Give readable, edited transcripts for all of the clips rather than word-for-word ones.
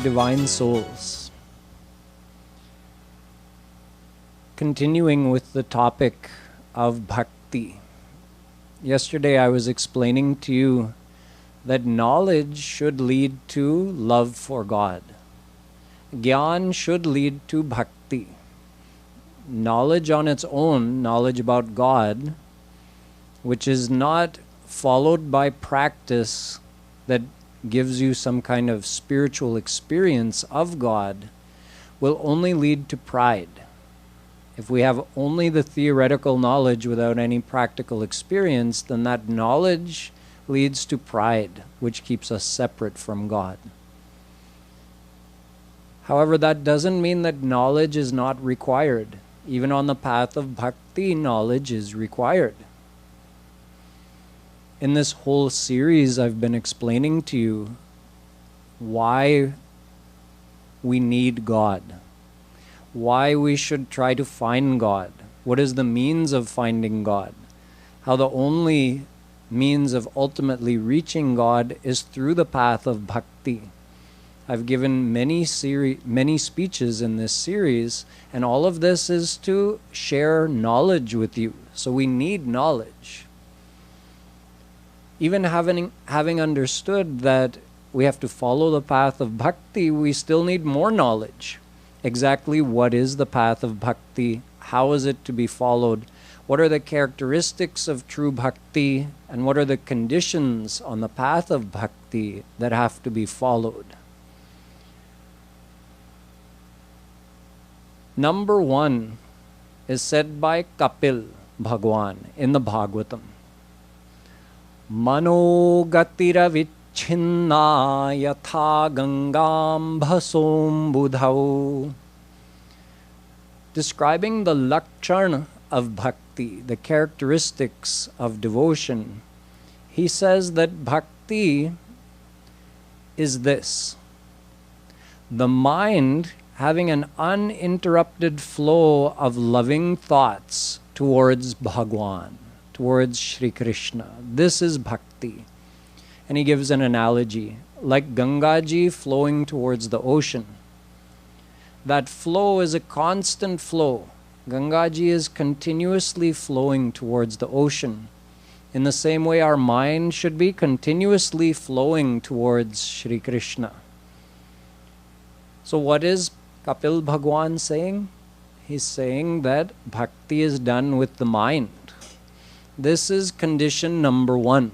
divine souls. Continuing with the topic of bhakti. Yesterday I was explaining to you that knowledge should lead to love for God. Gyan should lead to bhakti. Knowledge on its own, knowledge about God, which is not followed by practice that gives you some kind of spiritual experience of God, will only lead to pride. If we have only the theoretical knowledge without any practical experience, then that knowledge leads to pride, which keeps us separate from God. However, that doesn't mean that knowledge is not required. Even on the path of bhakti, knowledge is required. In this whole series, I've been explaining to you why we need God, why we should try to find God, what is the means of finding God, how the only means of ultimately reaching God is through the path of bhakti. I've given many speeches in this series, and all of this is to share knowledge with you. So we need knowledge. Even having understood that we have to follow the path of bhakti, we still need more knowledge. Exactly what is the path of bhakti? How is it to be followed? What are the characteristics of true bhakti? And what are the conditions on the path of bhakti that have to be followed? Number 1 is said by Kapil Bhagwan in the Bhagavatam. Mano gatira vichhinna yatha gangam bhasom budhau. Describing the lakshan of bhakti, the characteristics of devotion, he says that bhakti is this: the mind having an uninterrupted flow of loving thoughts towards Bhagwan, towards Shri Krishna. This is bhakti. And he gives an analogy, like Gangaji flowing towards the ocean. That flow is a constant flow. Gangaji is continuously flowing towards the ocean. In the same way, our mind should be continuously flowing towards Shri Krishna. So what is Kapil Bhagwan saying? He's saying that bhakti is done with the mind. This is condition number 1.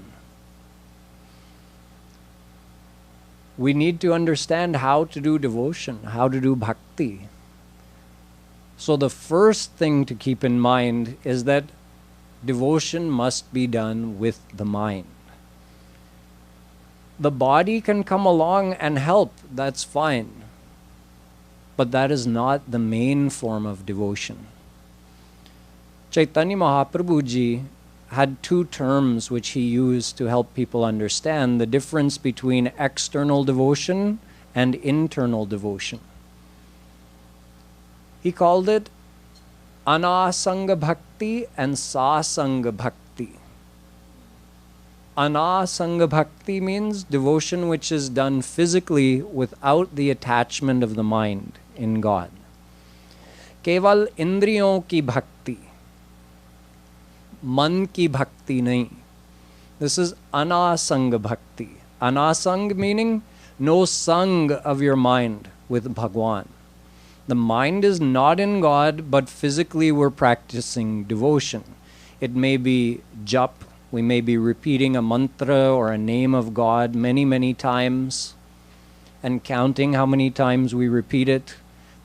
We need to understand how to do devotion, how to do bhakti. So the first thing to keep in mind is that devotion must be done with the mind. The body can come along and help, that's fine. But that is not the main form of devotion. Chaitanya Mahaprabhu ji had 2 terms which he used to help people understand the difference between external devotion and internal devotion. He called it Anasanga Bhakti and Sasanga Bhakti. Anasanga Bhakti means devotion which is done physically without the attachment of the mind in God. Keval indriyon ki bhakti, man ki bhakti nahi. This is anasang bhakti. Anasang meaning no sang of your mind with Bhagwan. The mind is not in God, but physically we're practicing devotion. It may be jap, we may be repeating a mantra or a name of God many, many times and counting how many times we repeat it.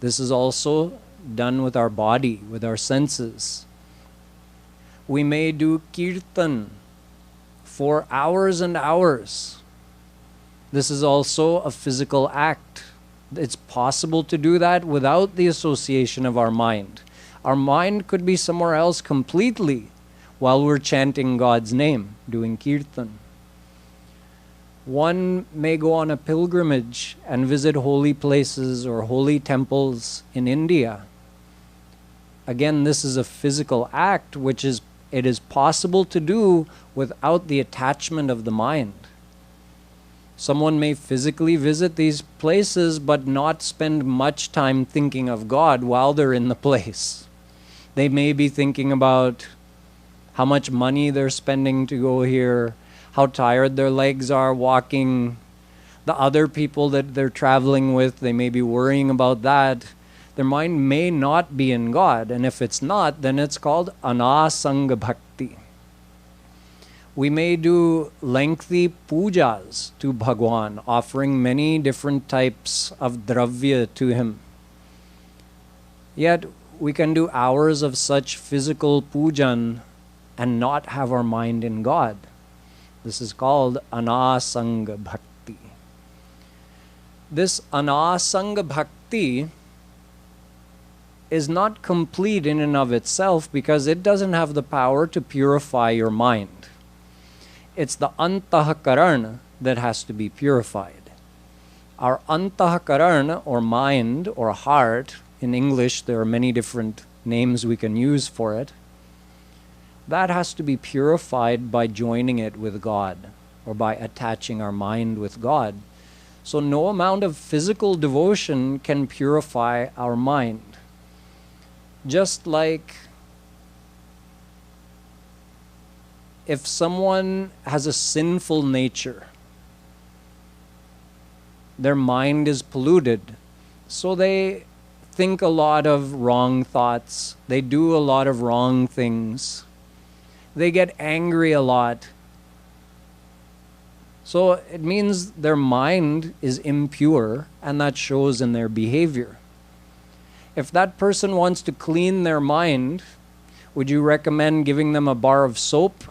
This is also done with our body, with our senses. We may do kirtan for hours and hours. This is also a physical act. It's possible to do that without the association of our mind. Our mind could be somewhere else completely while we're chanting God's name, doing kirtan. One may go on a pilgrimage and visit holy places or holy temples in India. Again, this is a physical act which it is possible to do without the attachment of the mind. Someone may physically visit these places but not spend much time thinking of God while they're in the place. They may be thinking about how much money they're spending to go here, how tired their legs are walking, the other people that they're traveling with, they may be worrying about that. Their mind may not be in God, and if it's not, then it's called anasanga bhakti. We may do lengthy pujas to Bhagwan, offering many different types of dravya to him. Yet we can do hours of such physical pujan and not have our mind in God. This is called anasanga bhakti. This anasanga bhakti is not complete in and of itself because it doesn't have the power to purify your mind. It's the antahkarana that has to be purified. Our antahkarana, or mind, or heart, in English there are many different names we can use for it, that has to be purified by joining it with God, or by attaching our mind with God. So no amount of physical devotion can purify our mind. Just like if someone has a sinful nature, their mind is polluted, so they think a lot of wrong thoughts, they do a lot of wrong things, they get angry a lot. So it means their mind is impure, and that shows in their behavior. If that person wants to clean their mind, would you recommend giving them a bar of soap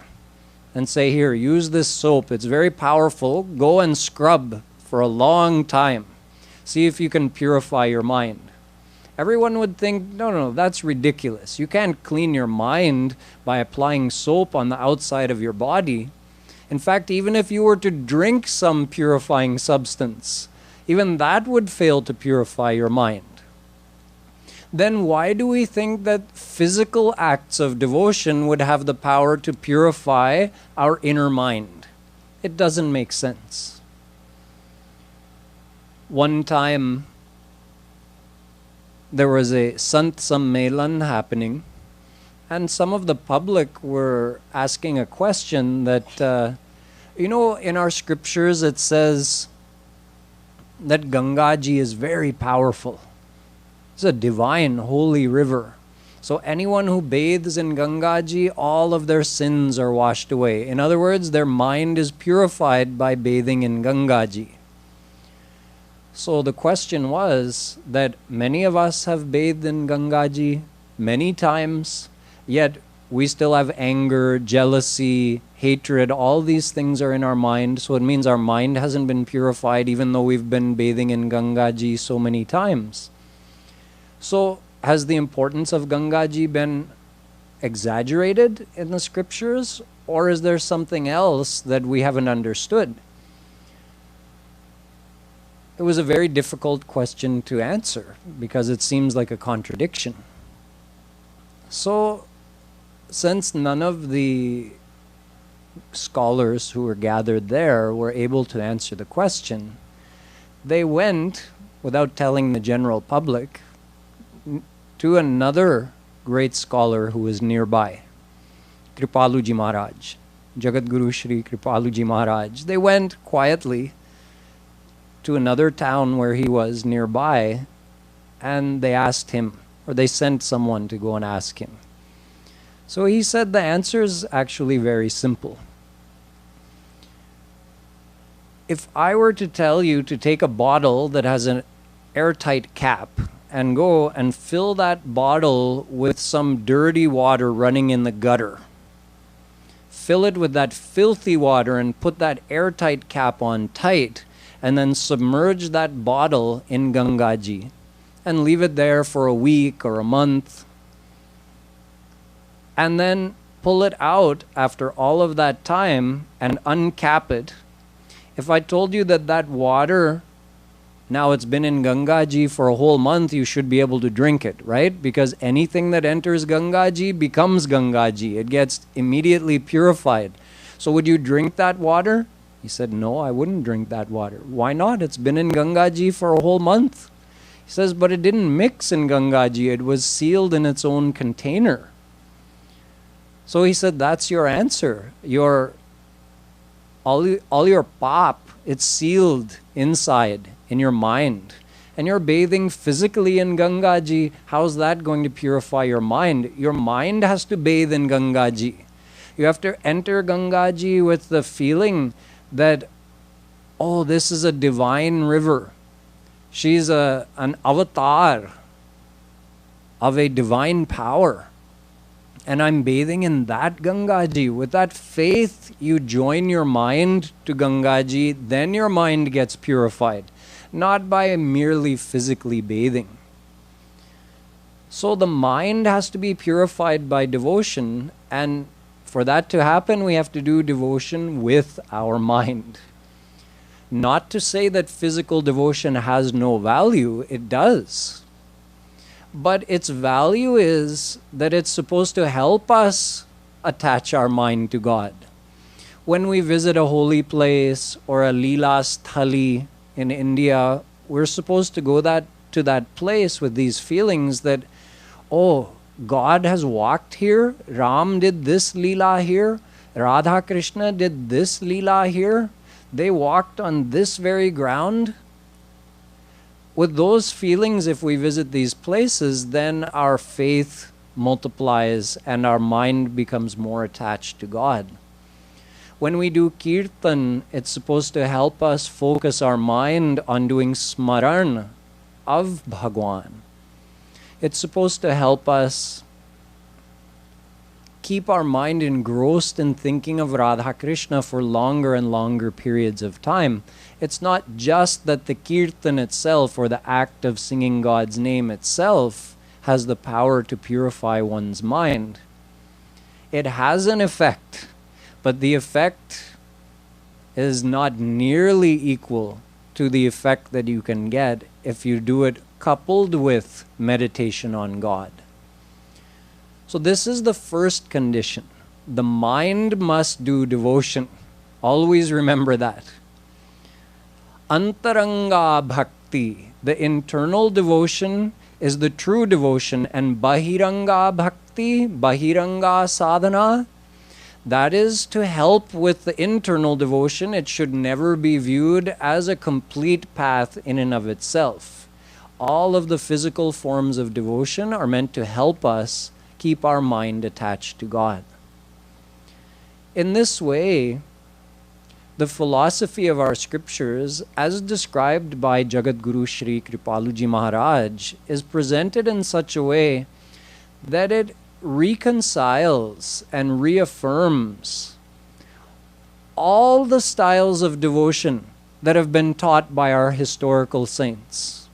and say, here, use this soap, it's very powerful, go and scrub for a long time, see if you can purify your mind? Everyone would think, no, that's ridiculous. You can't clean your mind by applying soap on the outside of your body. In fact, even if you were to drink some purifying substance, even that would fail to purify your mind. Then why do we think that physical acts of devotion would have the power to purify our inner mind? It doesn't make sense. One time, there was a Sant Sammelan happening, and some of the public were asking a question that, in our scriptures it says that Gangaji is very powerful. It's a divine, holy river. So anyone who bathes in Gangaji, all of their sins are washed away. In other words, their mind is purified by bathing in Gangaji. So the question was that many of us have bathed in Gangaji many times, yet we still have anger, jealousy, hatred, all these things are in our mind. So it means our mind hasn't been purified even though we've been bathing in Gangaji so many times. So has the importance of Gangaji been exaggerated in the scriptures, or is there something else that we haven't understood? It was a very difficult question to answer because it seems like a contradiction. So, since none of the scholars who were gathered there were able to answer the question, they went, without telling the general public, to another great scholar who was nearby, Kripaluji Maharaj, Jagadguru Shree Kripaluji Maharaj. They went quietly to another town where he was nearby, and they asked him, or they sent someone to go and ask him. So he said the answer is actually very simple. If I were to tell you to take a bottle that has an airtight cap and go and fill that bottle with some dirty water running in the gutter, fill it with that filthy water and put that airtight cap on tight, and then submerge that bottle in Gangaji and leave it there for a week or a month, and then pull it out after all of that time and uncap it. If I told you that that water, now it's been in Gangaji for a whole month, you should be able to drink it, right? Because anything that enters Gangaji becomes Gangaji. It gets immediately purified. So would you drink that water? He said, no, I wouldn't drink that water. Why not? It's been in Gangaji for a whole month. He says, but it didn't mix in Gangaji. It was sealed in its own container. So he said, that's your answer. All your pap, it's sealed inside in your mind. And you're bathing physically in Gangaji. How's that going to purify your mind? Your mind has to bathe in Gangaji. You have to enter Gangaji with the feeling that, oh, this is a divine river. She's an avatar of a divine power. And I'm bathing in that Gangaji. With that faith, you join your mind to Gangaji, then your mind gets purified, not by merely physically bathing. So the mind has to be purified by devotion, and for that to happen, we have to do devotion with our mind. Not to say that physical devotion has no value, it does. But its value is that it's supposed to help us attach our mind to God. When we visit a holy place or a Leela Sthali in India, we're supposed to go to that place with these feelings that, oh, God has walked here, Ram did this Leela here, Radha Krishna did this Leela here, they walked on this very ground. With those feelings, if we visit these places, then our faith multiplies and our mind becomes more attached to God. When we do kirtan, it's supposed to help us focus our mind on doing smaran of Bhagwan. It's supposed to help us keep our mind engrossed in thinking of Radha Krishna for longer and longer periods of time. It's not just that the kirtan itself or the act of singing God's name itself has the power to purify one's mind. It has an effect, but the effect is not nearly equal to the effect that you can get if you do it coupled with meditation on God. So this is the first condition. The mind must do devotion. Always remember that. Antaranga Bhakti, the internal devotion, is the true devotion, and Bahiranga Bhakti, Bahiranga Sadhana, that is to help with the internal devotion. It should never be viewed as a complete path in and of itself. All of the physical forms of devotion are meant to help us keep our mind attached to God. In this way, the philosophy of our scriptures, as described by Jagadguru Shree Kripaluji Maharaj, is presented in such a way that it reconciles and reaffirms all the styles of devotion that have been taught by our historical saints.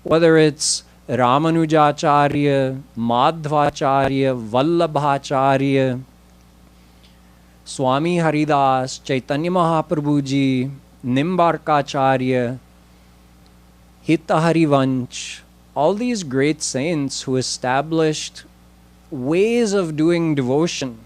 Whether it's Ramanujacharya, Madhvacharya, Vallabhacharya, Swami Haridas, Chaitanya Mahaprabhuji, Nimbarkacharya, Hitaharivansh, all these great saints who established ways of doing devotion.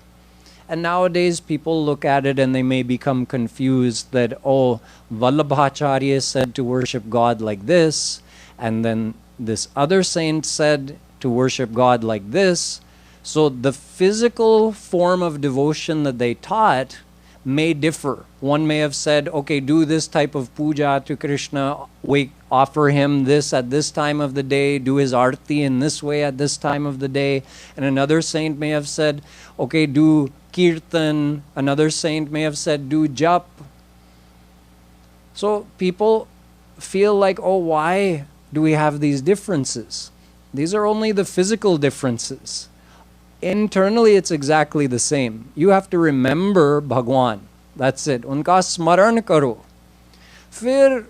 And nowadays people look at it and they may become confused that, oh, Vallabhacharya said to worship God like this, and then this other saint said to worship God like this. So the physical form of devotion that they taught may differ. One may have said, okay, do this type of puja to Krishna, offer him this at this time of the day, do his arti in this way at this time of the day. And another saint may have said, okay, do kirtan. Another saint may have said, do jap. So people feel like, oh, why do we have these differences? These are only the physical differences. Internally, it's exactly the same. You have to remember Bhagwan. That's it. Unka smaran karo. Fir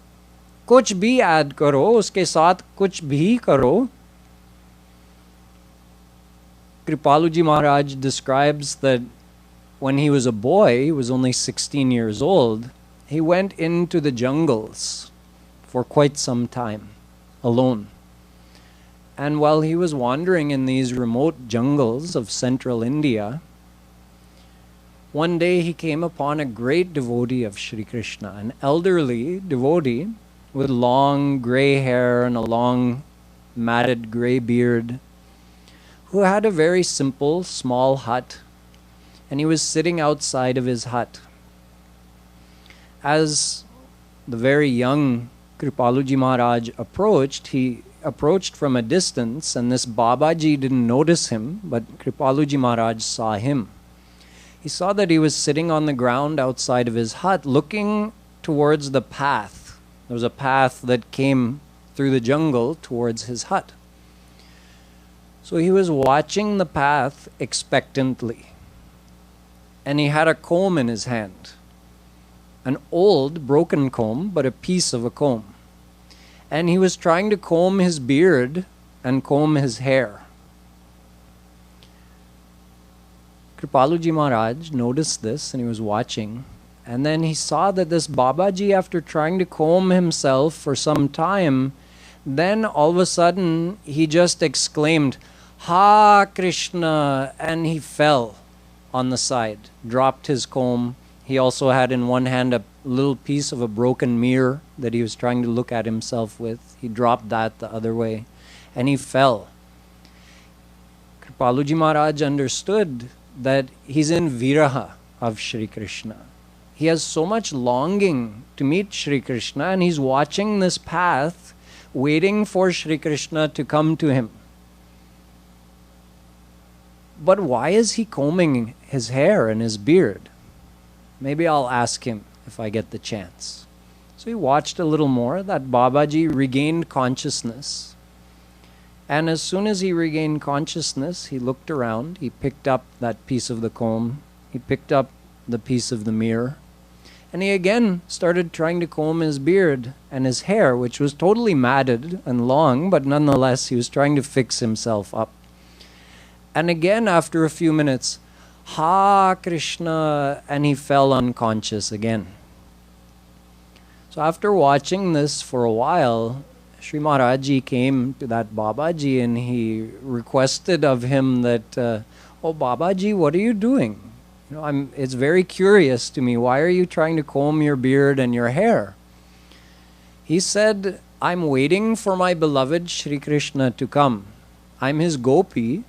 kuch bhi add karo, uske saath kuch bhi karo. Kripaluji Maharaj describes that when he was a boy, he was only 16 years old, he went into the jungles for quite some time, alone. And while he was wandering in these remote jungles of central India, One day he came upon a great devotee of Shri Krishna, an elderly devotee with long gray hair and a long matted gray beard, who had a very simple small hut, and he was sitting outside of his hut. As the very young Kripaluji Maharaj approached, he approached from a distance, and this Babaji didn't notice him, but Kripaluji Maharaj saw him. He saw that he was sitting on the ground outside of his hut, looking towards the path. There was a path that came through the jungle towards his hut. So he was watching the path expectantly, and he had a comb in his hand. An old, broken comb, but a piece of a comb. And he was trying to comb his beard and comb his hair. Kripaluji Maharaj noticed this, and he was watching. And then he saw that this Babaji, after trying to comb himself for some time, then all of a sudden he just exclaimed, "Ha Krishna!" and he fell on the side, dropped his comb. He also had in one hand a little piece of a broken mirror that he was trying to look at himself with. He dropped that the other way, and he fell. Kripaluji Maharaj understood that he's in viraha of Shri Krishna. He has so much longing to meet Shri Krishna, and he's watching this path, waiting for Shri Krishna to come to him. But why is he combing his hair and his beard? Maybe I'll ask him if I get the chance. So he watched a little more. That Babaji regained consciousness. And as soon as he regained consciousness, he looked around. He picked up that piece of the comb. He picked up the piece of the mirror. And he again started trying to comb his beard and his hair, which was totally matted and long, but nonetheless he was trying to fix himself up. And again, after a few minutes, "Ha Krishna!" and he fell unconscious again. So after watching this for a while, Sri Maharaji came to that Babaji and he requested of him that, "Oh Babaji, what are you doing? You know, it's very curious to me. Why are you trying to comb your beard and your hair?" He said, "I'm waiting for my beloved Shri Krishna to come. I'm his gopi,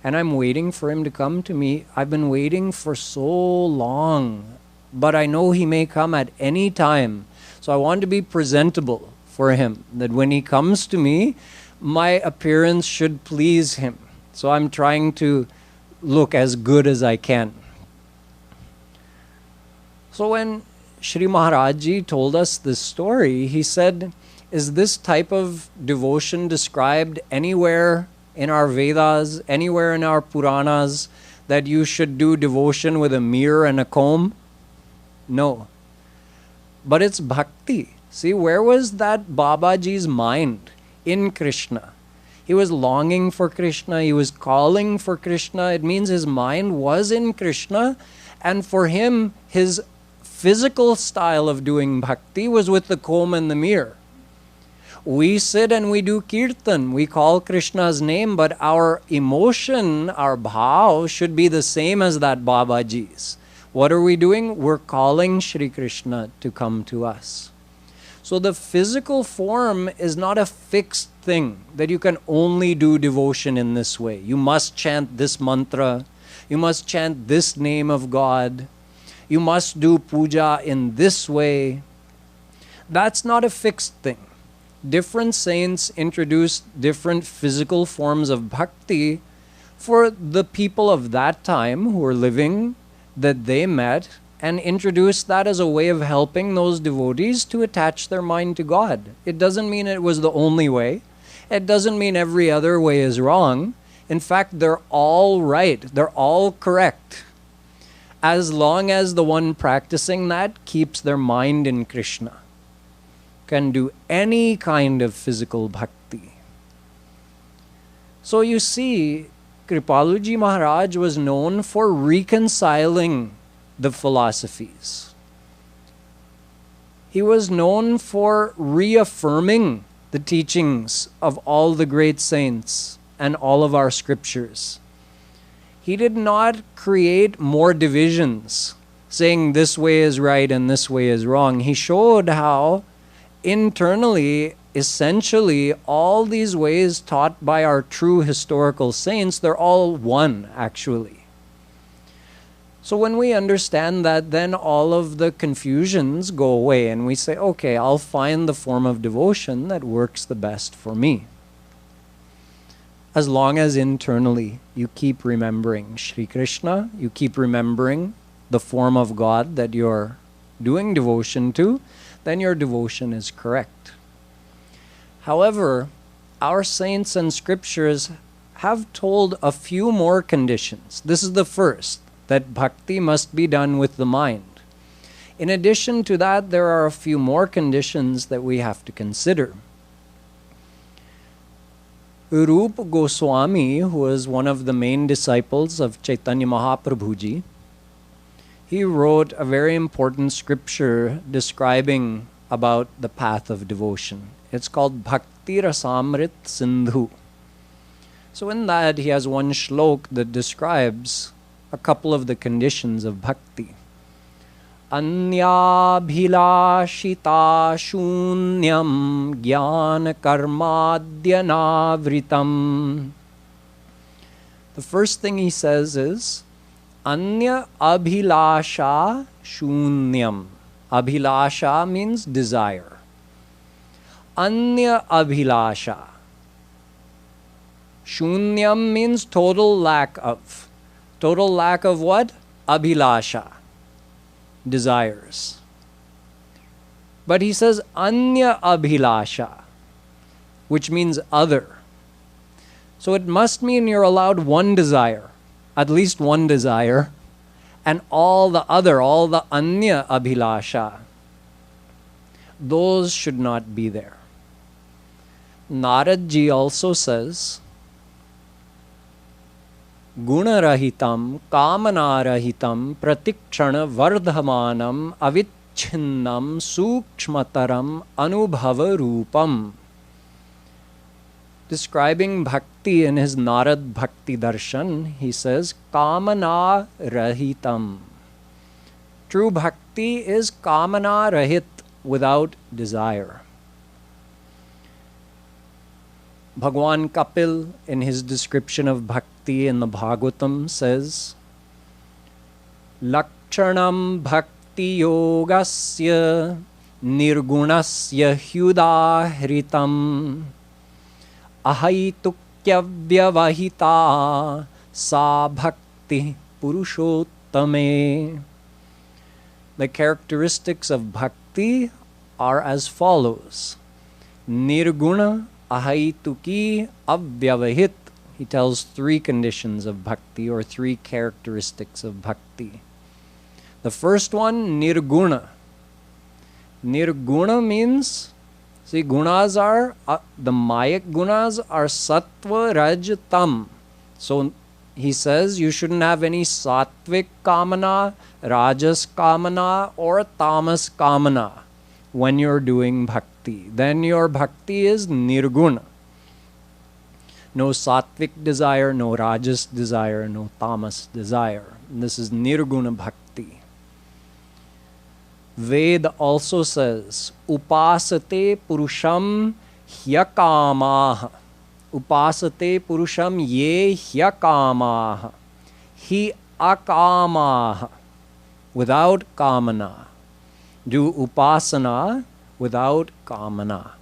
and I'm waiting for him to come to me. I've been waiting for so long, but I know he may come at any time. So I want to be presentable for him, that when he comes to me, my appearance should please him. So I'm trying to look as good as I can." So when Shri Maharaji told us this story, he said, "Is this type of devotion described anywhere in our Vedas, anywhere in our Puranas, that you should do devotion with a mirror and a comb?" No. But it's bhakti. See, where was that Babaji's mind? In Krishna. He was longing for Krishna. He was calling for Krishna. It means his mind was in Krishna. And for him, his physical style of doing bhakti was with the comb and the mirror. We sit and we do kirtan. We call Krishna's name, but our emotion, our bhav, should be the same as that Babaji's. What are we doing? We're calling Shri Krishna to come to us. So the physical form is not a fixed thing that you can only do devotion in this way. You must chant this mantra. You must chant this name of God. You must do puja in this way. That's not a fixed thing. Different saints introduced different physical forms of bhakti for the people of that time who were living, that they met, and introduced that as a way of helping those devotees to attach their mind to God. It doesn't mean it was the only way. It doesn't mean every other way is wrong. In fact, they're all right. They're all correct. As long as the one practicing that keeps their mind in Krishna, can do any kind of physical bhakti. So you see, Kripaluji Maharaj was known for reconciling the philosophies. He was known for reaffirming the teachings of all the great saints and all of our scriptures. He did not create more divisions, saying this way is right and this way is wrong. He showed how internally, essentially, all these ways taught by our true historical saints, they're all one, actually. So when we understand that, then all of the confusions go away and we say, okay, I'll find the form of devotion that works the best for me. As long as internally you keep remembering Shri Krishna, you keep remembering the form of God that you're doing devotion to, then your devotion is correct. However, our saints and scriptures have told a few more conditions. This is the first, that bhakti must be done with the mind. In addition to that, there are a few more conditions that we have to consider. Rupa Goswami, who was one of the main disciples of Chaitanya Mahaprabhuji, he wrote a very important scripture describing about the path of devotion. It's called Bhakti Rasamrit Sindhu. So in that, he has one shlok that describes a couple of the conditions of bhakti. Anyabhilashita shunyam jnana karmadhyanavritam. The first thing he says is Anya abhilasha shunyam. Abhilasha means desire. Anya abhilasha. Shunyam means total lack of. Total lack of what? Abhilasha. Desires. But he says Anya abhilasha, which means other. So it must mean you're allowed one desire, at least one desire, and all the other, all the Anya abhilasha, those should not be there. Narad ji also says, Gunarahitam, Kamanarahitam, Pratikshana Vardhamanam, Avichinnam, Sukshmataram, Anubhava Rupam. Describing bhakti in his Narad Bhakti Darshan, he says, Kamana Rahitam. True bhakti is Kamana Rahit, without desire. Bhagwan Kapil, in his description of bhakti in the Bhagavatam, says, Lakshanam bhakti yogasya nirgunasya hyudahritam ahaitukya vyavahita sa bhakti purushottame. The characteristics of bhakti are as follows. Nirguna ahaituki avyavahit. He tells three conditions of bhakti, or three characteristics of bhakti. The first one, nirguna. Nirguna means, see, gunas are, the mayak gunas are sattva, raj, tam. So he says you shouldn't have any sattvic kamana, rajas kamana, or tamas kamana when you're doing bhakti. Then your bhakti is nirguna. No sattvic desire, no rajas desire, no tamas desire. This is nirguna bhakti. Ved also says, upasate purusham hyakamah. Upasate purusham ye hyakamah. Hi akamah. Without kamana. Do upasana without kamana.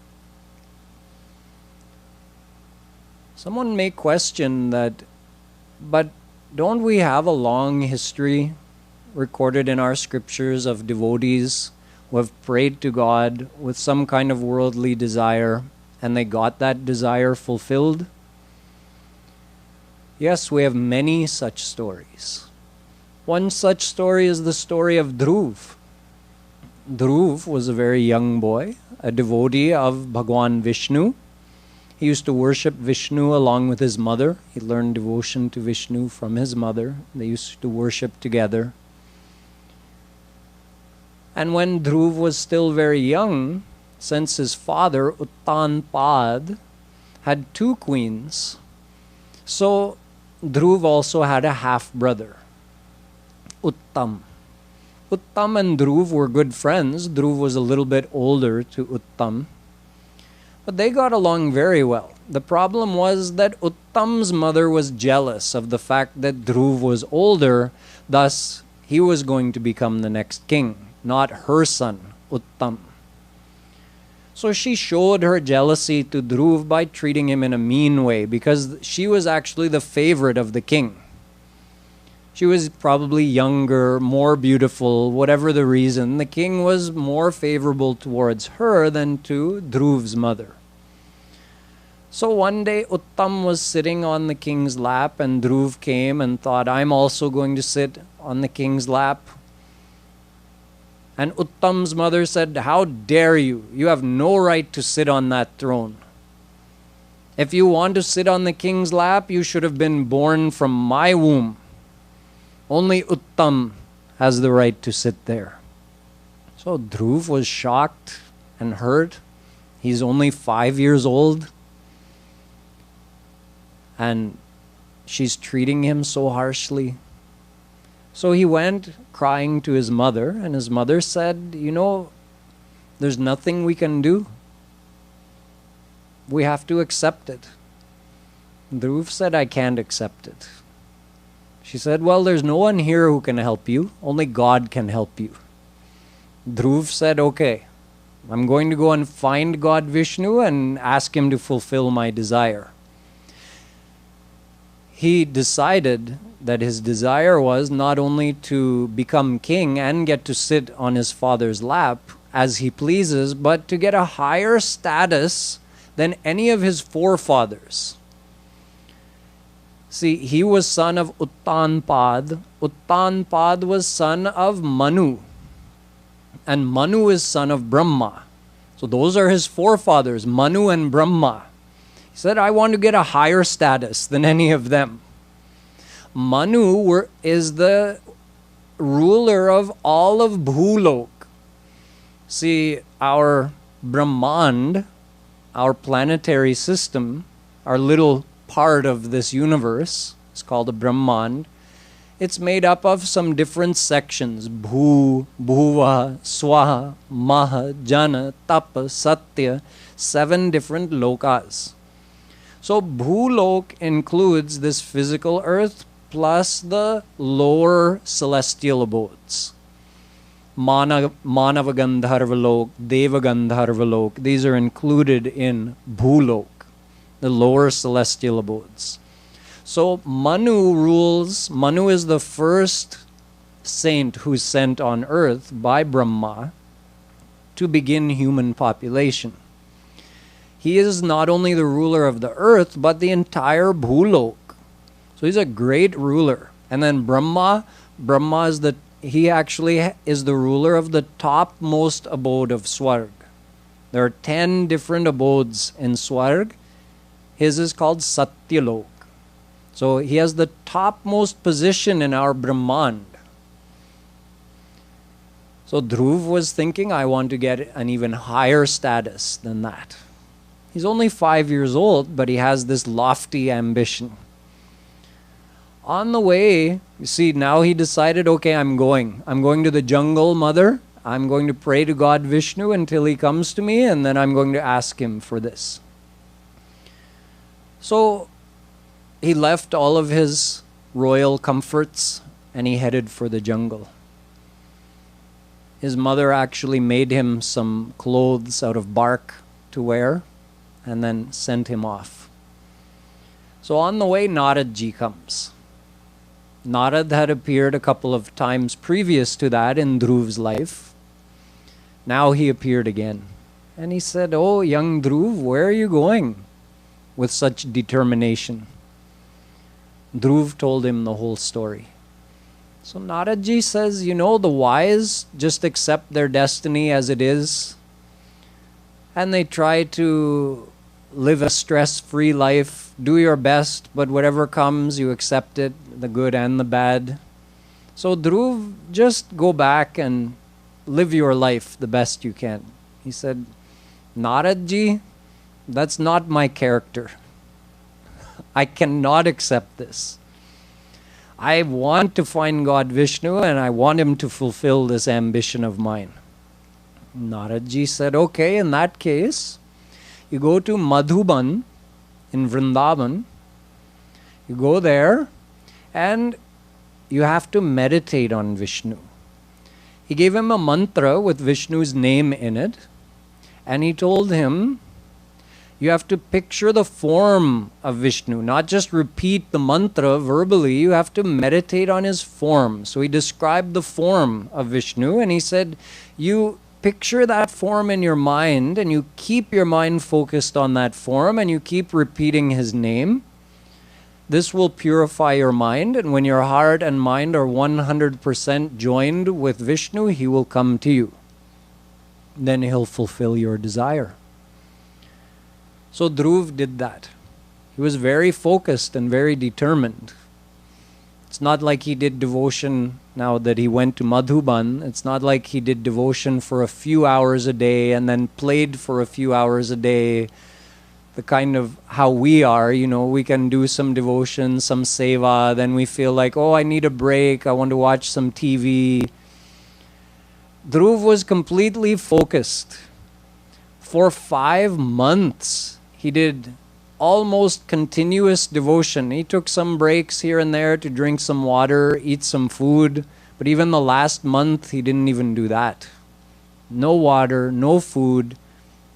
Someone may question that, but don't we have a long history recorded in our scriptures of devotees who have prayed to God with some kind of worldly desire and they got that desire fulfilled? Yes, we have many such stories. One such story is the story of Dhruv. Dhruv was a very young boy, a devotee of Bhagwan Vishnu. He used to worship Vishnu along with his mother. He learned devotion to Vishnu from his mother. They used to worship together. And when Dhruv was still very young, since his father, Uttanpad, had two queens, so Dhruv also had a half-brother, Uttam. Uttam and Dhruv were good friends. Dhruv was a little bit older to Uttam, but they got along very well. The problem was that Uttam's mother was jealous of the fact that Dhruv was older, thus he was going to become the next king, not her son, Uttam. So she showed her jealousy to Dhruv by treating him in a mean way, because she was actually the favorite of the king. She was probably younger, more beautiful, whatever the reason. The king was more favorable towards her than to Dhruv's mother. So one day Uttam was sitting on the king's lap, and Dhruv came and thought, I'm also going to sit on the king's lap. And Uttam's mother said, how dare you? You have no right to sit on that throne. If you want to sit on the king's lap, you should have been born from my womb. Only Uttam has the right to sit there. So Dhruv was shocked and hurt. He's only 5 years old. And she's treating him so harshly. So he went crying to his mother, and his mother said, you know, there's nothing we can do. We have to accept it. Dhruv said, I can't accept it. She said, well, there's no one here who can help you. Only God can help you. Dhruv said, okay, I'm going to go and find God Vishnu and ask him to fulfill my desire. He decided that his desire was not only to become king and get to sit on his father's lap as he pleases, but to get a higher status than any of his forefathers. See, he was son of Uttanpad. Uttanpad was son of Manu. And Manu is son of Brahma. So those are his forefathers, Manu and Brahma. He said, I want to get a higher status than any of them. Manu is the ruler of all of Bhulok. See, our Brahmand, our planetary system, our little part of this universe, is called a Brahmand. It's made up of some different sections. Bhu, Bhuva, Swaha, Maha, Jana, Tapa, Satya. 7 different lokas. So Bhulok includes this physical earth plus the lower celestial abodes. Manavagandharvalok, Devagandharvalok, these are included in Bhulok, the lower celestial abodes. So Manu rules. Manu is the first saint who's sent on earth by Brahma to begin human population. He is not only the ruler of the earth, but the entire Bhulok. So he's a great ruler. And then Brahma is he actually is the ruler of the topmost abode of Swarg. There are 10 different abodes in Swarg. His is called Satyalok. So he has the topmost position in our Brahmand. So Dhruv was thinking, I want to get an even higher status than that. He's only 5 years old, but he has this lofty ambition. On the way, you see, now he decided, okay, I'm going to the jungle, mother. I'm going to pray to God Vishnu until he comes to me, and then I'm going to ask him for this. So he left all of his royal comforts and he headed for the jungle. His mother actually made him some clothes out of bark to wear and then sent him off. So on the way, Naradji comes. Narad had appeared a couple of times previous to that in Dhruv's life. Now he appeared again. And he said, oh, young Dhruv, where are you going with such determination? Dhruv told him the whole story. So Naradji says, you know, the wise just accept their destiny as it is. And they try to live a stress-free life. Do your best, but whatever comes, you accept it, the good and the bad. So Dhruv, just go back and live your life the best you can. He said, Naradji, that's not my character. I cannot accept this. I want to find God Vishnu and I want him to fulfill this ambition of mine. Naradji said, okay, in that case, you go to Madhuban in Vrindavan, you go there and you have to meditate on Vishnu. He gave him a mantra with Vishnu's name in it, and he told him, you have to picture the form of Vishnu, not just repeat the mantra verbally, you have to meditate on his form. So he described the form of Vishnu and he said, you picture that form in your mind and you keep your mind focused on that form and you keep repeating his name. This will purify your mind, and when your heart and mind are 100% joined with Vishnu, he will come to you. Then he'll fulfill your desire. So Dhruv did that. He was very focused and very determined. It's not like he did devotion now that he went to Madhuban. It's not like he did devotion for a few hours a day and then played for a few hours a day. The kind of how we are, we can do some devotion, some seva, then we feel like, oh, I need a break, I want to watch some TV. Dhruv was completely focused. For 5 months, he did almost continuous devotion. He took some breaks here and there to drink some water, eat some food, but even the last month, he didn't even do that. No water, no food.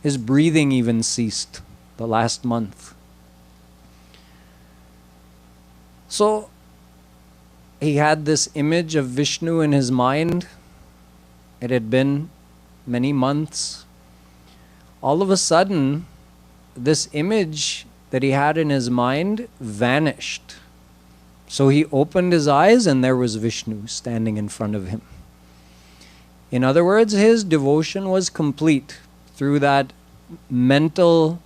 His breathing even ceased the last month. So he had this image of Vishnu in his mind. It had been many months. All of a sudden, this image that he had in his mind vanished. So he opened his eyes and there was Vishnu standing in front of him. In other words, his devotion was complete. Through that mental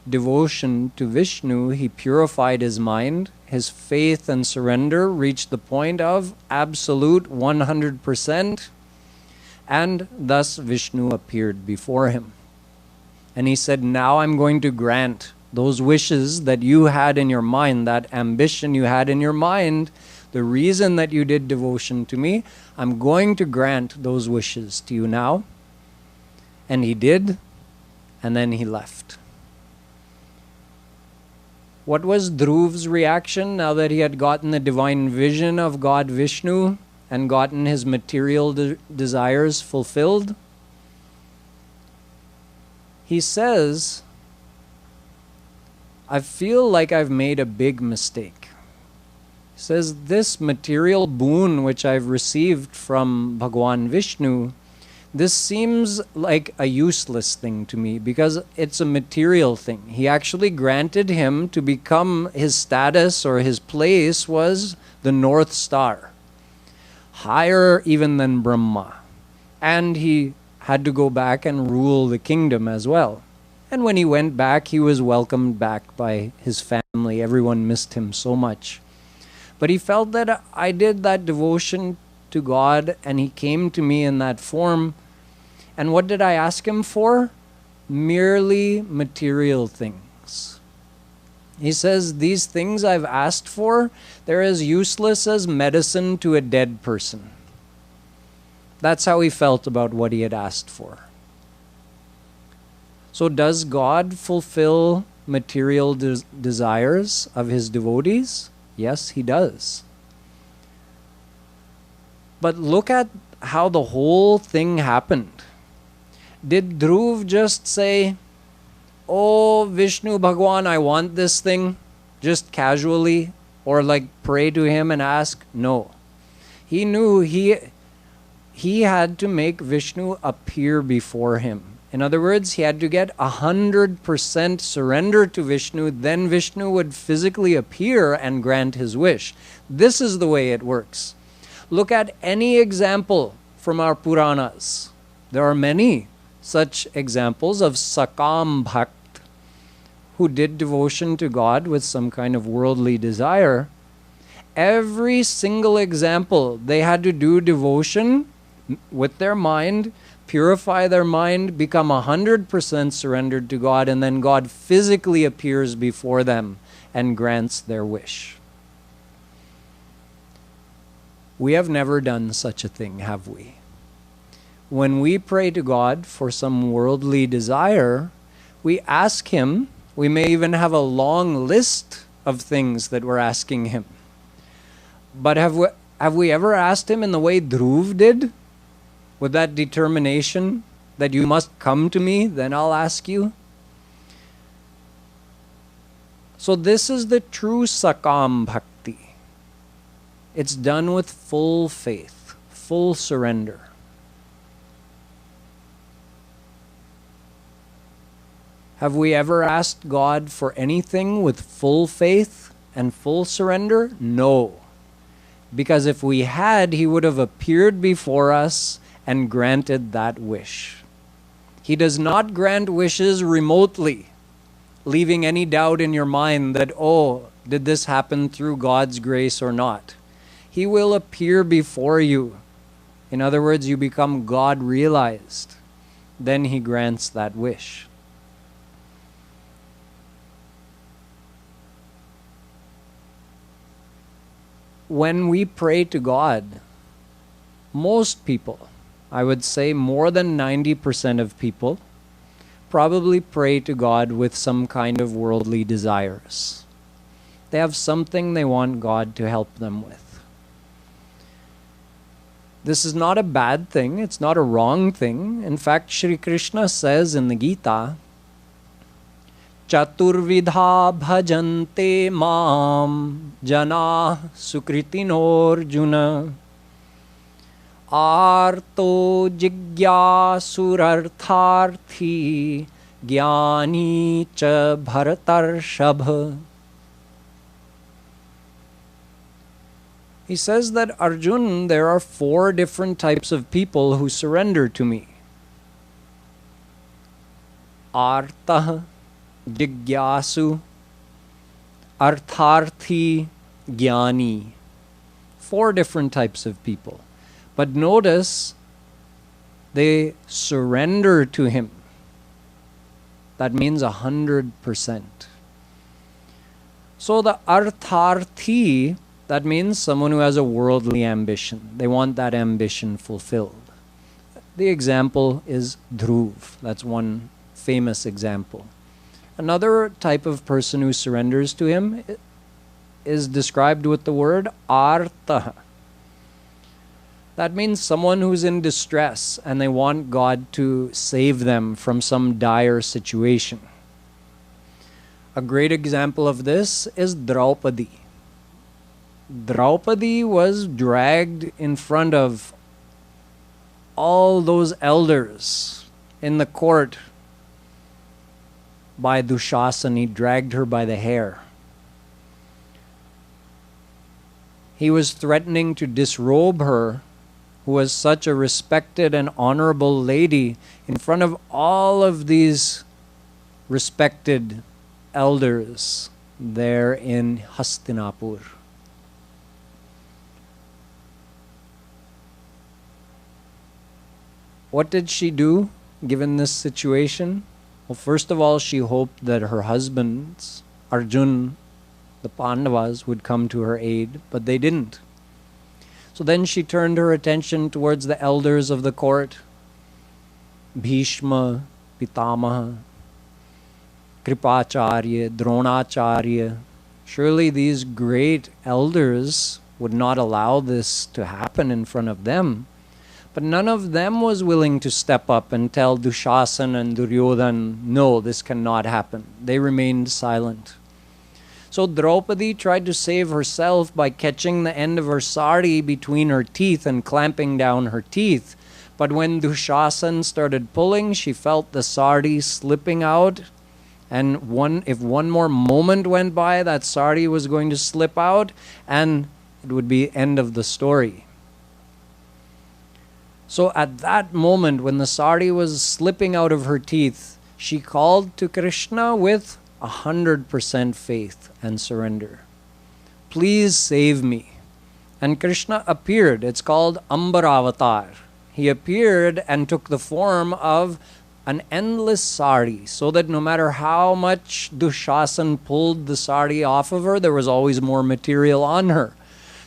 devotion to Vishnu, he purified his mind. His faith and surrender reached the point of absolute 100%, and thus Vishnu appeared before him. And he said, now I'm going to grant those wishes that you had in your mind, that ambition you had in your mind, the reason that you did devotion to me, I'm going to grant those wishes to you now. And he did, and then he left. What was Dhruv's reaction now that he had gotten the divine vision of God Vishnu and gotten his material desires fulfilled? He says, I feel like I've made a big mistake. He says, this material boon which I've received from Bhagwan Vishnu, this seems like a useless thing to me because it's a material thing. He actually granted him to become, his status or his place was the North Star, higher even than Brahma. And he had to go back and rule the kingdom as well. And when he went back, he was welcomed back by his family. Everyone missed him so much. But he felt that I did that devotion to God and he came to me in that form. And what did I ask him for? Merely material things. He says, these things I've asked for, they're as useless as medicine to a dead person. That's how he felt about what he had asked for. So does God fulfill material desires of his devotees? Yes, he does. But look at how the whole thing happened. Did Dhruv just say, oh, Vishnu Bhagwan, I want this thing, just casually, or like pray to him and ask? No. He knew he had to make Vishnu appear before him. In other words, he had to get 100% surrender to Vishnu, then Vishnu would physically appear and grant his wish. This is the way it works. Look at any example from our Puranas. There are many such examples of Sakam Bhakt who did devotion to God with some kind of worldly desire. Every single example, they had to do devotion with their mind, purify their mind, become 100% surrendered to God, and then God physically appears before them and grants their wish. We have never done such a thing, have we? When we pray to God for some worldly desire, we ask Him, we may even have a long list of things that we're asking Him. But have we ever asked Him in the way Dhruv did? With that determination that you must come to me, then I'll ask you? So this is the true Sakam Bhakti. It's done with full faith, full surrender. Have we ever asked God for anything with full faith and full surrender? No. Because if we had, He would have appeared before us and granted that wish. He does not grant wishes remotely, leaving any doubt in your mind that, oh, did this happen through God's grace or not? He will appear before you. In other words, you become God realized. Then He grants that wish. When we pray to God, most people, I would say more than 90% of people, probably pray to God with some kind of worldly desires. They have something they want God to help them with. This is not a bad thing. It's not a wrong thing. In fact, Shri Krishna says in the Gita, Chaturvidha bhajante mam jana sukritinor arto jigyasurartharthi jnani cha bharatarshabha. He says that, Arjun, there are 4 different types of people who surrender to me. Artah, Jigyasu, Artharthi, Jnani. 4 different types of people. But notice, they surrender to Him. That means 100%. So the Artharthi, that means someone who has a worldly ambition. They want that ambition fulfilled. The example is Dhruv. That's one famous example. Another type of person who surrenders to Him is described with the word Artha. That means someone who's in distress and they want God to save them from some dire situation. A great example of this is Draupadi. Draupadi was dragged in front of all those elders in the court by Dushasana. He dragged her by the hair. He was threatening to disrobe her, who was such a respected and honorable lady, in front of all of these respected elders there in Hastinapur. What did she do given this situation? Well, first of all, she hoped that her husbands, Arjun, the Pandavas, would come to her aid, but they didn't. So then she turned her attention towards the elders of the court, Bhishma, Pitamaha, Kripacharya, Dronacharya. Surely these great elders would not allow this to happen in front of them. But none of them was willing to step up and tell Dushasana and Duryodhan, no, this cannot happen. They remained silent. So Draupadi tried to save herself by catching the end of her sari between her teeth and clamping down her teeth. But when Dushasana started pulling, she felt the sari slipping out. And if one more moment went by, that sari was going to slip out and it would be end of the story. So at that moment, when the sari was slipping out of her teeth, she called to Krishna with 100% faith and surrender. Please save me. And Krishna appeared. It's called Ambaravatar. He appeared and took the form of an endless sari, so that no matter how much Dushasana pulled the sari off of her, there was always more material on her.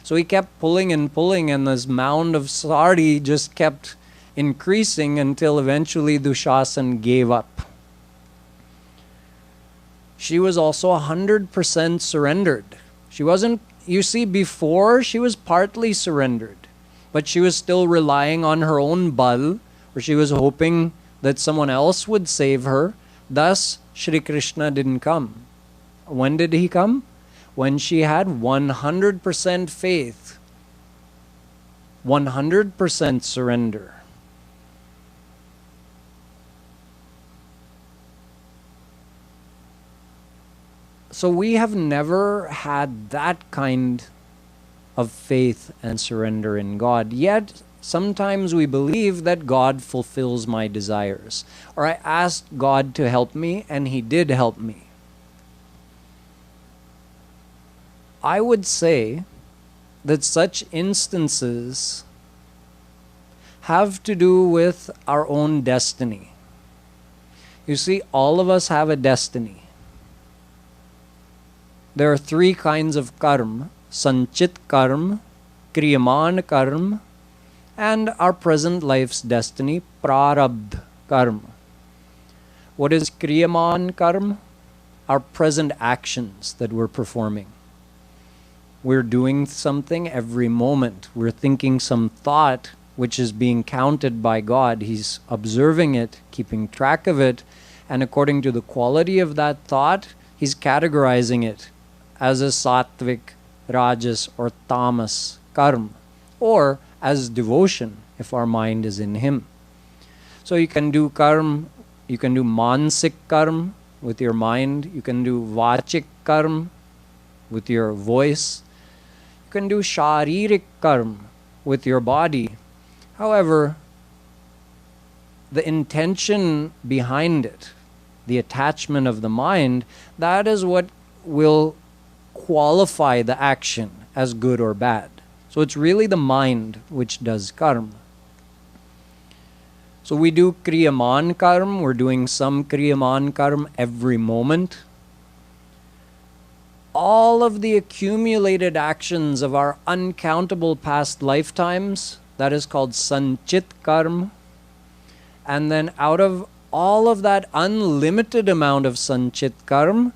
So he kept pulling and pulling, and this mound of sari just kept increasing until eventually Dushasan gave up. She was also 100% surrendered. She wasn't, you see, before she was partly surrendered, but she was still relying on her own bal, or she was hoping that someone else would save her. Thus, Shri Krishna didn't come. When did he come? When she had 100% faith, 100% surrender. So we have never had that kind of faith and surrender in God. Yet, sometimes we believe that God fulfills my desires. Or I asked God to help me, and He did help me. I would say that such instances have to do with our own destiny. You see, all of us have a destiny. There are three kinds of karma: sanchit karma, kriyaman karma, and our present life's destiny, prarabdha karma. What is kriyaman karma? Our present actions that we're performing. We're doing something every moment. We're thinking some thought which is being counted by God. He's observing it, keeping track of it, and according to the quality of that thought, He's categorizing it as a sattvic, rajas, or tamas karma, or as devotion if our mind is in Him. So you can do karma, you can do mansik karma with your mind, you can do vachik karma with your voice, you can do sharirik karma with your body. However, the intention behind it, the attachment of the mind, that is what will qualify the action as good or bad. So it's really the mind which does karma. So we do kriyaman karma, we're doing some kriyaman karma every moment. All of the accumulated actions of our uncountable past lifetimes, that is called sanchit karma. And then out of all of that unlimited amount of sanchit karma,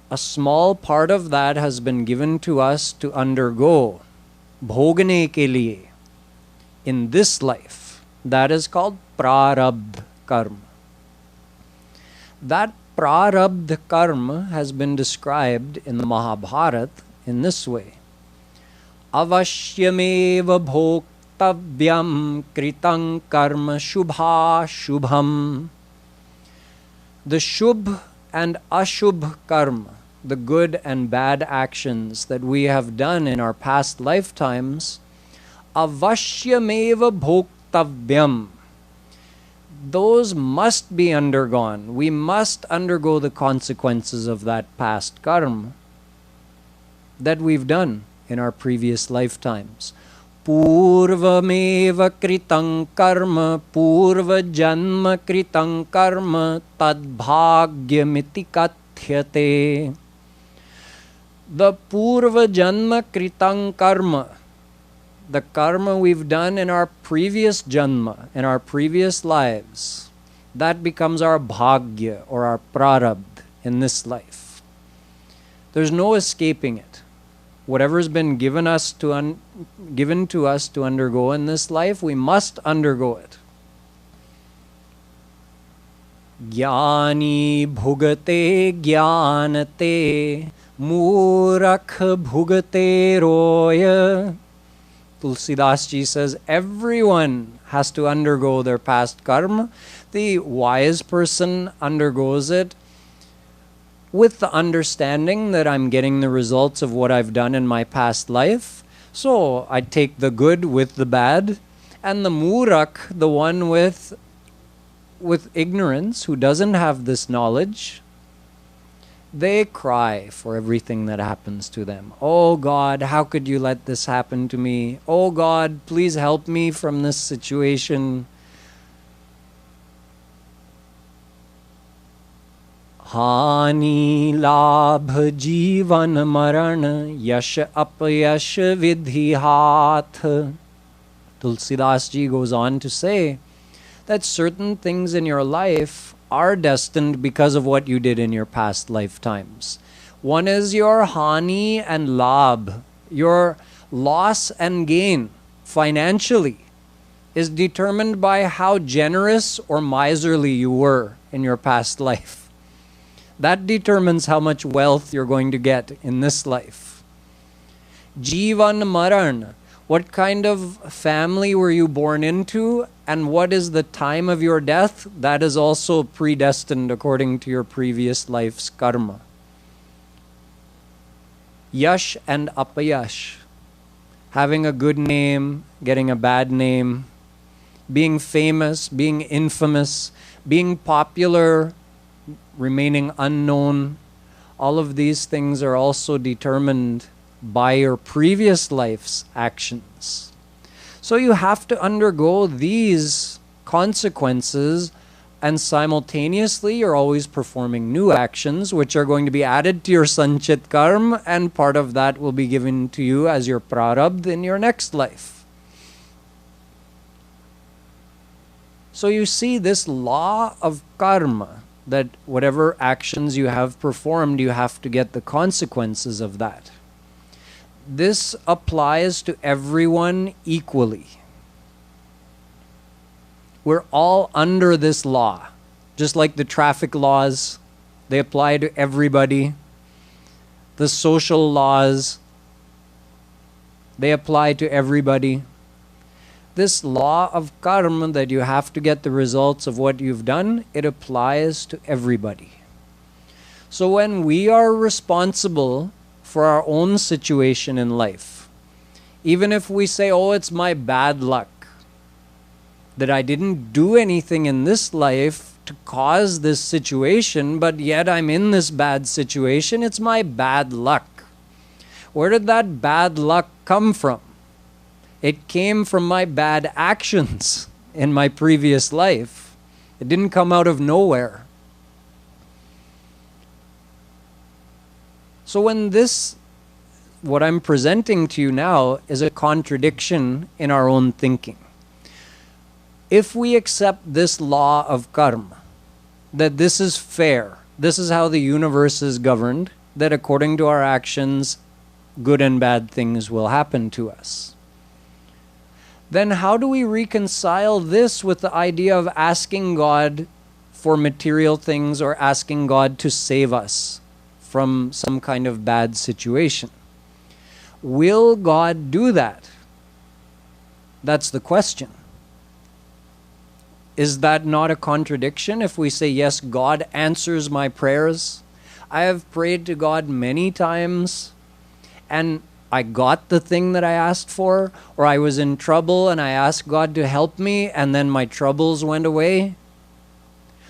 a small part of that has been given to us to undergo bhogane ke liye in this life. That is called prarabdha karma. That prarabdha karma has been described in the Mahabharata in this way: avashyameva bhoktavyam kritang karma shubha shubham. The shubh and ashubh karma, the good and bad actions that we have done in our past lifetimes, avashyameva bhoktavyam, those must be undergone. We must undergo the consequences of that past karma that we've done in our previous lifetimes. Purvameva kritang karma, purva janma kritang karma, tadbhagyamiti kathyate. The purva janma kritang karma, the karma we've done in our previous janma, in our previous lives, that becomes our bhagya or our prarabdha in this life. There's no escaping it. Whatever's been given to us to undergo in this life, we must undergo it. Jnani bhugate jnanate, murakh bhugate roya. Tulsidas Ji says everyone has to undergo their past karma. The wise person undergoes it with the understanding that I'm getting the results of what I've done in my past life. So I take the good with the bad. And the murak, the one with ignorance, who doesn't have this knowledge, they cry for everything that happens to them. Oh God, how could you let this happen to me? Oh God, please help me from this situation. Hani labh jivan maran yash apyash vidhi hath. Tulsidas ji goes on to say that certain things in your life are destined because of what you did in your past lifetimes. One is your hani and labh, your loss and gain financially is determined by how generous or miserly you were in your past life. That determines how much wealth you're going to get in this life. Jivan maran, what kind of family were you born into, and what is the time of your death? That is also predestined according to your previous life's karma. Yash and apayash, having a good name, getting a bad name, being famous, being infamous, being popular, remaining unknown, all of these things are also determined by your previous life's actions. So you have to undergo these consequences, and simultaneously you're always performing new actions which are going to be added to your sanchit karma, and part of that will be given to you as your prarabdha in your next life. So you see this law of karma, that whatever actions you have performed, you have to get the consequences of that. This applies to everyone equally. We're all under this law. Just like the traffic laws, they apply to everybody. The social laws, they apply to everybody. This law of karma, that you have to get the results of what you've done, it applies to everybody. So when we are responsible for our own situation in life, even if we say, oh, it's my bad luck, that I didn't do anything in this life to cause this situation, but yet I'm in this bad situation, it's my bad luck. Where did that bad luck come from? It came from my bad actions in my previous life. It didn't come out of nowhere. So when what I'm presenting to you now is a contradiction in our own thinking. If we accept this law of karma, that this is fair, this is how the universe is governed, that according to our actions, good and bad things will happen to us, then how do we reconcile this with the idea of asking God for material things or asking God to save us from some kind of bad situation? Will God do that? That's the question. Is that not a contradiction if we say, yes, God answers my prayers? I have prayed to God many times and I got the thing that I asked for, or I was in trouble and I asked God to help me and then my troubles went away.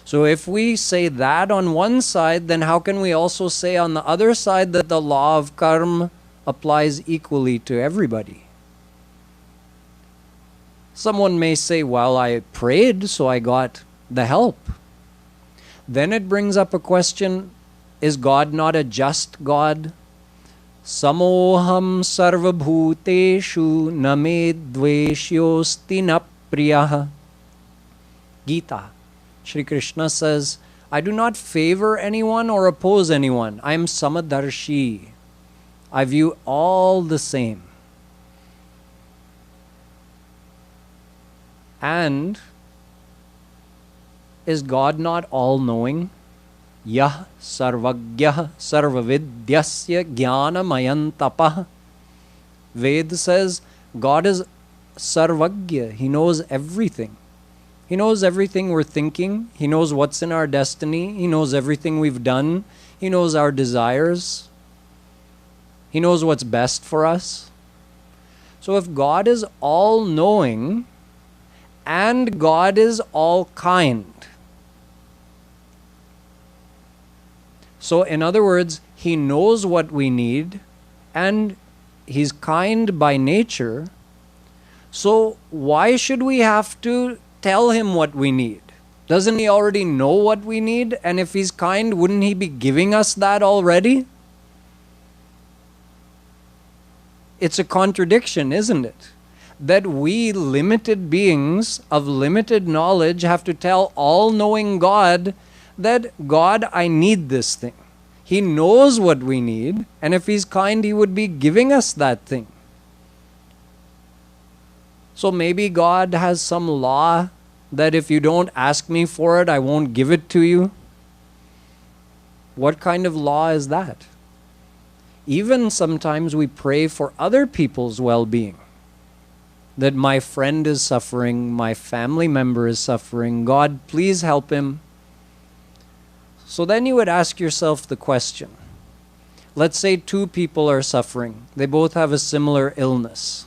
So if we say that on one side, then how can we also say on the other side that the law of karma applies equally to everybody? Someone may say, well, I prayed, so I got the help. Then it brings up a question, is God not a just God? Samoham sarvabhuteshu name dveshyosti na priyaha. Gita. Shri Krishna says, I do not favor anyone or oppose anyone. I am samadarshi. I view all the same. And is God not all-knowing? Yah sarvagyah sarvavidyasya jnanamayan tapah. Ved says God is sarvagya. He knows everything. He knows everything we're thinking. He knows what's in our destiny. He knows everything we've done. He knows our desires. He knows what's best for us. So if God is all-knowing and God is all-kind, so in other words, He knows what we need and He's kind by nature, so why should we have to tell Him what we need? Doesn't He already know what we need? And if He's kind, wouldn't He be giving us that already? It's a contradiction, isn't it? That we, limited beings of limited knowledge, have to tell all-knowing God that, God, I need this thing. He knows what we need, and if He's kind, He would be giving us that thing. So maybe God has some law that if you don't ask me for it, I won't give it to you. What kind of law is that? Even sometimes we pray for other people's well-being. That my friend is suffering, my family member is suffering, God, please help him. So then you would ask yourself the question. Let's say two people are suffering. They both have a similar illness.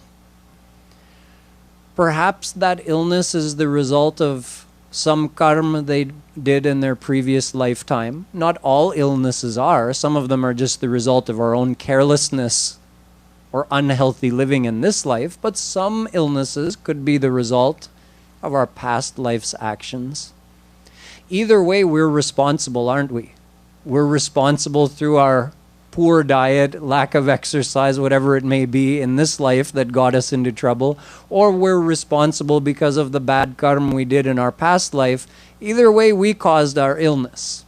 Perhaps that illness is the result of some karma they did in their previous lifetime. Not all illnesses are. Some of them are just the result of our own carelessness or unhealthy living in this life. But some illnesses could be the result of our past life's actions. Either way, we're responsible, aren't we? We're responsible through our poor diet, lack of exercise, whatever it may be in this life that got us into trouble, or we're responsible because of the bad karma we did in our past life. Either way, we caused our illness.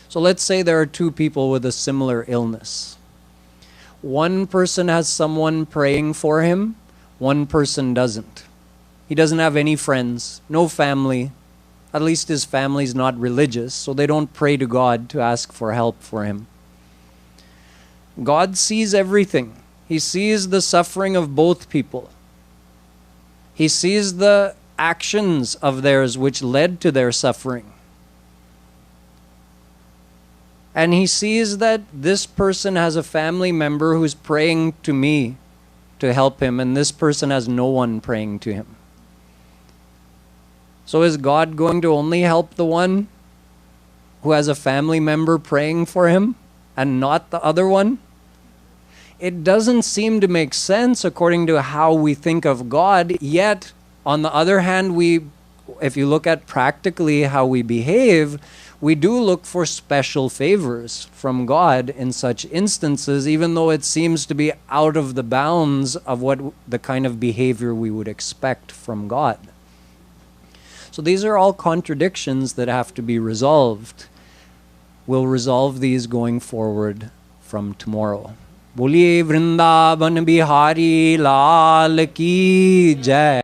So let's say there are two people with a similar illness. One person has someone praying for him, one person doesn't. He doesn't have any friends, no family. At least his family's not religious, so they don't pray to God to ask for help for him. God sees everything. He sees the suffering of both people. He sees the actions of theirs which led to their suffering. And He sees that this person has a family member who's praying to me to help him, and this person has no one praying to him. So is God going to only help the one who has a family member praying for him and not the other one? It doesn't seem to make sense according to how we think of God. Yet, on the other hand, if you look at practically how we behave, we do look for special favors from God in such instances, even though it seems to be out of the bounds of what the kind of behavior we would expect from God. So these are all contradictions that have to be resolved. We'll resolve these going forward from tomorrow. Boliye Vrindavan Bihari Lal Ki Jai.